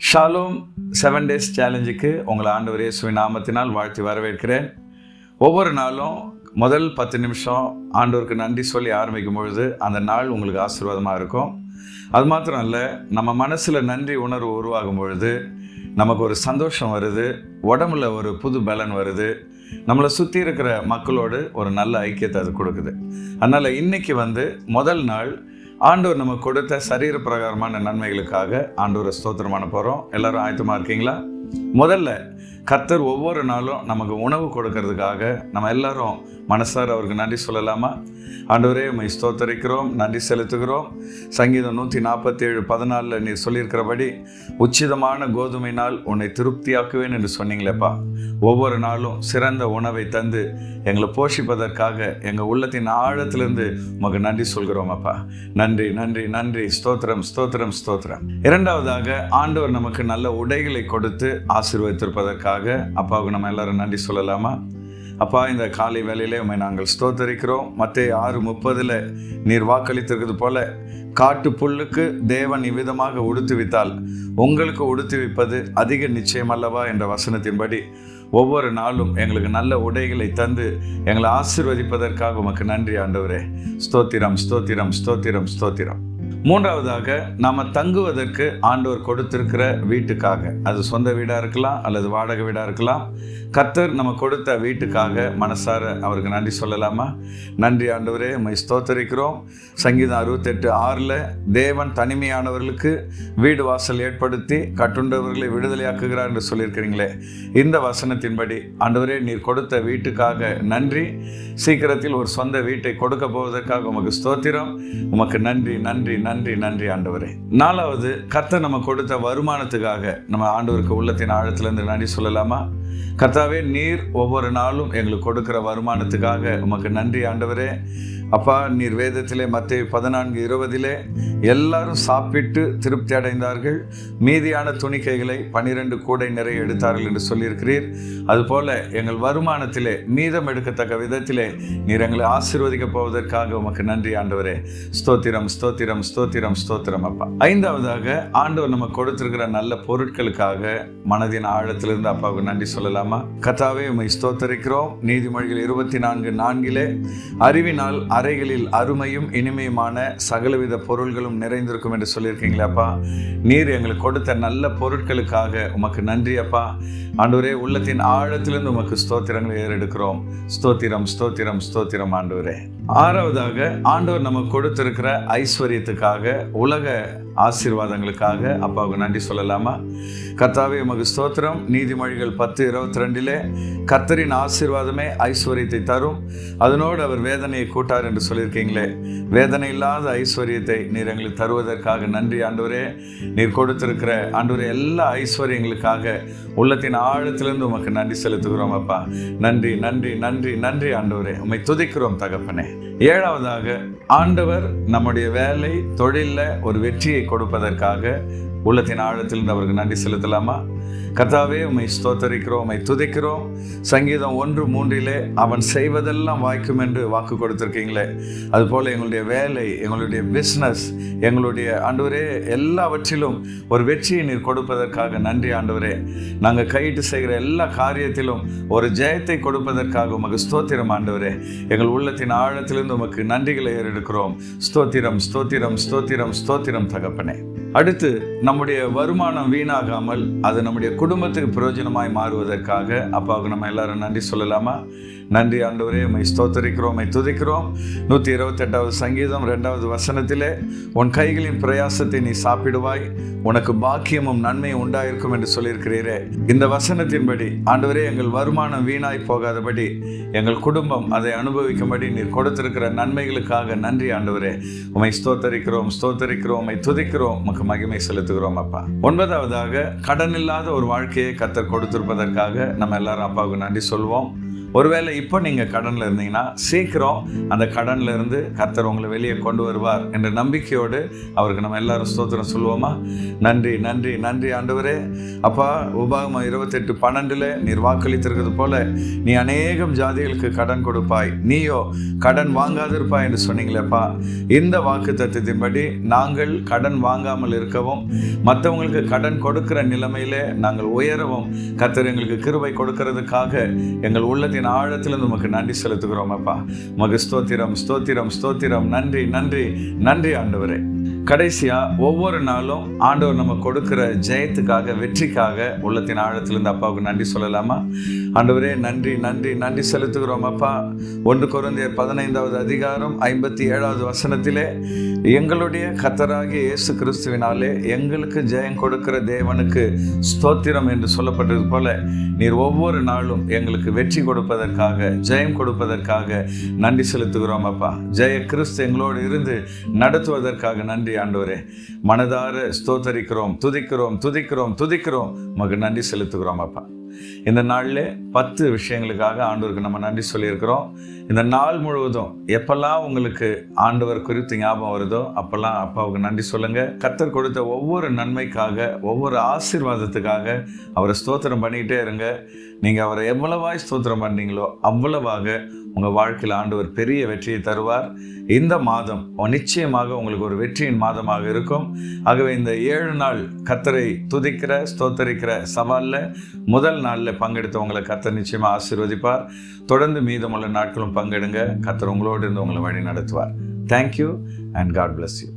Shalom 7 days சேலஞ்சுக்கு உங்களை ஆண்டவர் இயேசுவின் நாமத்தினால் வாழ்த்தி வரவேற்கிறேன். ஒவ்வொரு நாளும் முதல் 10 நிமிஷம் ஆண்டவருக்கு நன்றி சொல்லி ஆரம்பிக்கும் பொழுது அந்த நாள் உங்களுக்கு ஆசீர்வாதமாக இருக்கும். அது மாத்திரம் இல்லை, நம்ம மனசில் நன்றி உணர்வு உருவாகும் பொழுது நமக்கு ஒரு சந்தோஷம் வருது, உடம்புல ஒரு புது பலன் வருது, நம்மளை சுற்றி இருக்கிற மக்களோடு ஒரு நல்ல ஐக்கியத்தை அது கொடுக்குது. அதனால் இன்றைக்கி முதல் நாள் ஆண்டவர் நம்ம கொடுத்த சரீர பிரகாரமான நன்மைகளுக்காக ஆண்டவரை ஸ்தோத்திரம் பண்ண போகிறோம். எல்லாரும் ஆயத்தமாக இருக்கீங்களா? முதல்ல கர்த்தர் ஒவ்வொரு நாளும் நமக்கு உணவு கொடுக்கறதுக்காக நம்ம எல்லாரும் மனசார அவருக்கு நன்றி சொல்லலாமா? ஆண்டவரே உம்மை ஸ்தோத்தரிக்கிறோம், நன்றி செலுத்துகிறோம். சங்கீதம் 147:14 நீர் சொல்லியிருக்கிறபடி உச்சிதமான கோதுமையினால் உன்னை திருப்தியாக்குவேன் என்று சொன்னீங்களேப்பா. ஒவ்வொரு நாளும் சிறந்த உணவை தந்து எங்களை போஷிப்பதற்காக எங்கள் உள்ளத்தின் ஆழத்திலிருந்து உமக்கு நன்றி சொல்கிறோம் அப்பா. நன்றி நன்றி நன்றி, ஸ்தோத்திரம் ஸ்தோத்திரம் ஸ்தோத்திரம். இரண்டாவதாக ஆண்டவர் நமக்கு நல்ல உடைகளை கொடுத்து ஆசீர்வதித்திருப்பதற்காக அப்பாவுக்கு நம்ம எல்லாரும் நன்றி சொல்லலாமா? அப்பா, இந்த காலை வேளையிலே உம்மை நாங்கள் ஸ்தோத்தரிக்கிறோம். மத்தேயு 6:30 நீர் வாக்களித்திருக்கிறது போல காட்டு புல்லுக்கு தேவன் இவ்விதமாக உடுத்துவித்தால் உங்களுக்கு உடுத்துவிப்பது அதிக நிச்சயம் அல்லவா என்ற வசனத்தின்படி ஒவ்வொரு நாளும் எங்களுக்கு நல்ல உடைகளை தந்து எங்களை ஆசீர்வதிப்பதற்காக உமக்கு நன்றி ஆண்டவரே. ஸ்தோத்திரம் ஸ்தோத்திரம் ஸ்தோத்திரம் ஸ்தோத்திரம். மூன்றாவதாக நாம் தங்குவதற்கு ஆண்டவர் கொடுத்திருக்கிற வீட்டுக்காக, அது சொந்த வீடாக இருக்கலாம் அல்லது வாடகை வீடாக இருக்கலாம், கர்த்தர் நம்ம கொடுத்த வீட்டுக்காக மனசார அவருக்கு நன்றி சொல்லலாமா? நன்றி ஆண்டவரே, உம்மை ஸ்தோத்தரிக்கிறோம். சங்கீதம் 68:6 தேவன் தனிமையானவர்களுக்கு வீடு வாசல் ஏற்படுத்தி கட்டுண்டவர்களை விடுதலையாக்குகிறார் என்று சொல்லியிருக்கிறீங்களே. இந்த வசனத்தின்படி ஆண்டவரே, நீர் கொடுத்த வீட்டுக்காக நன்றி. சீக்கிரத்தில் ஒரு சொந்த வீட்டை கொடுக்க போவதற்காக உமக்கு ஸ்தோத்திரம். உமக்கு நன்றி நன்றி நன்றி நன்றி ஆண்டவரே. நாலாவது, கர்த்தர் நம்ம கொடுத்த வருமானத்துக்காக நம்ம ஆண்டவருக்கு உள்ளத்தின் ஆழத்திலிருந்து நன்றி சொல்லலாமா? கர்த்தாவே, நீர் ஒவ்வொரு நாளும் எங்களுக்கு கொடுக்கிற வருமானத்துக்காக உமக்கு நன்றி ஆண்டவரே. அப்பா, நீர் வேதத்திலே மத்தேயு 14:20 எல்லாரும் சாப்பிட்டு திருப்தி அடைந்தார்கள், மீதியான துணிக்கைகளை 12 கூடை நிறைய எடுத்தார்கள் என்று சொல்லியிருக்கிறீர். அதுபோல எங்கள் வருமானத்திலே மீதம் எடுக்கத்தக்க விதத்திலே நீர் எங்களை ஆசீர்வதிக்க போவதற்காக உமக்கு நன்றி ஆண்டவரே. ஸ்தோத்திரம் ஸ்தோத்திரம் ஸ்தோத்திரம் ஸ்தோத்திரம் அப்பா. ஐந்தாவதாக, ஆண்டவர் நமக்கு கொடுத்திருக்கிற நல்ல பொருட்களுக்காக மனதின் ஆழத்திலிருந்து அப்பாவுக்கு நன்றி சொல்லலாமா? கர்த்தாவே, உம்மை ஸ்தோத்தரிக்கிறோம். நீதிமொழிகள் 24:4 அறிவினால் அறைகளில் அருமையும் இனிமையுமான சகலவித பொருள்களும் நிறைந்திருக்கும் என்று சொல்லியிருக்கீங்களே அப்பா. நீர் எங்களுக்கு கொடுத்த நல்ல பொருட்களுக்காக உமக்கு நன்றி அப்பா. ஆண்டவரே, உள்ளத்தின் ஆழத்திலிருந்து உமக்கு ஸ்தோத்திரங்களை ஏறெடுக்கிறோம். ஸ்தோத்திரம் ஸ்தோத்திரம் ஸ்தோத்திரம் ஆண்டவரே. ஆறாவதாக, ஆண்டவர் நமக்கு கொடுத்திருக்கிற ஐஸ்வர்யத்துக்காக, உலக ஆசீர்வாதங்களுக்காக அப்பாவுக்கு நன்றி சொல்லலாமா? கர்த்தாவே, உமக்கு ஸ்தோத்திரம். நீதிமொழிகள் 10:22 கர்த்தரின் ஆசீர்வாதமே ஐஸ்வர்யத்தை தரும், அதனோடு அவர் வேதனையை கூட்டார் என்று சொல்லியிருக்கீங்களே. வேதனை இல்லாத ஐஸ்வர்யத்தை நீர் எங்களுக்கு தருவதற்காக நன்றி ஆண்டவரே. நீர் கொடுத்திருக்கிற ஆண்டவரே எல்லா ஐஸ்வர்யங்களுக்காக உள்ளத்தின் ஆழத்திலிருந்து உமக்கு நன்றி செலுத்துகிறோம் அப்பா. நன்றி நன்றி நன்றி நன்றி ஆண்டவரே. உம்மை துதிக்கிறோம் தகப்பனே. ஏழாவதாக, ஆண்டவர் நம்முடைய வேலை தொழிலில் ஒரு வெற்றியை கொடுப்பதற்காக உள்ளத்தின் ஆழத்திலிருந்து அவருக்கு நன்றி செலுத்தலாமா? கர்த்தாவே, உம்மை ஸ்தோத்தரிக்கிறோம், உம்மை துதிக்கிறோம். சங்கீதம் 1:3 அவன் செய்வதெல்லாம் வாய்க்கும் என்று வாக்கு கொடுத்திருக்கீங்களே. அதுபோல் எங்களுடைய வேலை, எங்களுடைய பிஸ்னஸ், எங்களுடைய ஆண்டவரே எல்லாவற்றிலும் ஒரு வெற்றியை நீர் கொடுப்பதற்காக நன்றி ஆண்டவரே. நாங்கள் கையிட்டு செய்கிற எல்லா காரியத்திலும் ஒரு ஜெயத்தை கொடுப்பதற்காக உமக்கு ஸ்தோத்திரம் ஆண்டவரே. எங்கள் உள்ளத்தின் ஆழத்திலிருந்து உமக்கு நன்றிகளை ஏறெடுக்கிறோம். ஸ்தோத்திரம் ஸ்தோத்திரம் ஸ்தோத்திரம் ஸ்தோத்திரம் தகப்பனே. அடுத்து, நம்முடைய வருமானம் வீணாகாமல் அது நம்முடைய குடும்பத்துக்கு பிரயோஜனமாய் மாறுவதற்காக அப்பாவுக்கு நம்ம எல்லாரும் நன்றி சொல்லலாமா? நன்றி ஆண்டவரே, உம்மை ஸ்தோத்தரிக்கிறோம், உம்மை துதிக்கிறோம். 128 சங்கீதம் 2வது வசனத்திலே உன் கைகளின் பிரயாசத்தை நீ சாப்பிடுவாய், உனக்கு பாக்கியமும் நன்மையும் உண்டாயிருக்கும் என்று சொல்லியிருக்கிறீரே. இந்த வசனத்தின்படி ஆண்டவரே, எங்கள் வருமானம் வீணாய் போகாதபடி எங்கள் குடும்பம் அதை அனுபவிக்கும்படி நீர் கொடுத்திருக்கிற நன்மைகளுக்காக நன்றி ஆண்டவரே. உம்மை ஸ்தோத்தரிக்கிறோம் ஸ்தோத்தரிக்கிறோம், உம்மை துதிக்கிறோம், உமக்கு மகிமை செலுத்துகிறோம் அப்பா. 9வதாக, கடன் இல்லாத ஒரு வாழ்க்கையை கர்த்தர் கொடுத்திருப்பதற்காக நம்ம எல்லாரும் அப்பாவுக்கு நன்றி சொல்வோம். ஒருவேளை இப்போ நீங்கள் கடனில் இருந்தீங்கன்னா சீக்கிரம் அந்த கடனில் இருந்து கர்த்தர் உங்களை வெளியே கொண்டு வருவார் என்ற நம்பிக்கையோடு அவருக்கு நம்ம எல்லாரும் ஸ்தோத்திரம் சொல்லுவோமா? நன்றி நன்றி நன்றி ஆண்டவரே. அப்பா, உபாகமம் 28:12 நீர் வாக்களித்திருக்கிறது போல நீ அநேகம் ஜாதிகளுக்கு கடன் கொடுப்பாய், நீயோ கடன் வாங்காதிருப்பாய் என்று சொன்னீங்களேப்பா. இந்த வாக்கு தத்துவத்தின்படி நாங்கள் கடன் வாங்காமல் இருக்கவும், மற்றவங்களுக்கு கடன் கொடுக்கிற நிலைமையிலே நாங்கள் உயரவும் கர்த்தர் எங்களுக்கு கிருபை கொடுக்கிறதுக்காக எங்கள் உள்ளத்தின் ஆழத்திலிருந்து உமக்கு நன்றி செலுத்துகிறோம் அப்பா. உமக்கு ஸ்தோத்திரம் ஸ்தோத்திரம் ஸ்தோத்திரம். நன்றி நன்றி நன்றி ஆண்டவரே. கடைசியா ஒவ்வொரு நாளும் ஆண்டவர் நம்ம கொடுக்கிற ஜெயத்துக்காக, வெற்றிக்காக உள்ளத்தின் ஆழத்திலிருந்து அப்பாவுக்கு நன்றி சொல்லலாமா? ஆண்டவரே நன்றி நன்றி நன்றி செலுத்துகிறோம் அப்பா. 1 கொரிந்தியர் 15:57 எங்களுடைய கர்த்தராகிய இயேசு கிறிஸ்துவினாலே எங்களுக்கு ஜெயம் கொடுக்கிற தேவனுக்கு ஸ்தோத்திரம் என்று சொல்லப்பட்டது போல நீர் ஒவ்வொரு நாளும் எங்களுக்கு வெற்றி கொடுப்பதற்காக, ஜெயம் கொடுப்பதற்காக நன்றி செலுத்துகிறோம் அப்பா. ஜெய கிறிஸ்து எங்களோடு இருந்து நடத்துவதற்காக நன்றி ஆண்டவரே. மனதார ஸ்தோத்தரிக்கிறோம், துதிக்கிறோம் துதிக்கிறோம் துதிக்கிறோம். உமக்கு நன்றி செலுத்துகிறோம் அப்பா. இந்த நாளில் 10 விஷயங்களுக்காக ஆண்டவருக்கு நம்ம நன்றி சொல்லியிருக்கிறோம். இந்த நாள் முழுவதும் எப்பெல்லாம் உங்களுக்கு ஆண்டவர் குறித்து ஞாபகம் வருதோ அப்பெல்லாம் அப்பாவுக்கு நன்றி சொல்லுங்க. கர்த்தர் கொடுத்த ஒவ்வொரு நன்மைக்காக, ஒவ்வொரு ஆசீர்வாதத்துக்காக அவரை ஸ்தோத்திரம் பண்ணிக்கிட்டே இருங்க. நீங்கள் அவரை எவ்வளவாய் ஸ்தோத்திரம் பண்ணீங்களோ அவ்வளவாக உங்கள் வாழ்க்கையில் ஆண்டவர் பெரிய வெற்றியை தருவார். இந்த மாதம் நிச்சயமாக உங்களுக்கு ஒரு வெற்றியின் மாதமாக இருக்கும். ஆகவே இந்த 7 நாள் கர்த்தரை துதிக்கிற, ஸ்தோத்தரிக்கிற சவாலில் முதல் நாளில் பங்கெடுத்தவங்களை கர்த்தர் நிச்சயமாக ஆசீர்வதிப்பார். தொடர்ந்து மீதமுள்ள நாட்களும் பங்கெடுங்க. கர்த்தர் உங்களோடு இருந்து உங்களை வழி நடத்துவார். Thank you and God bless you.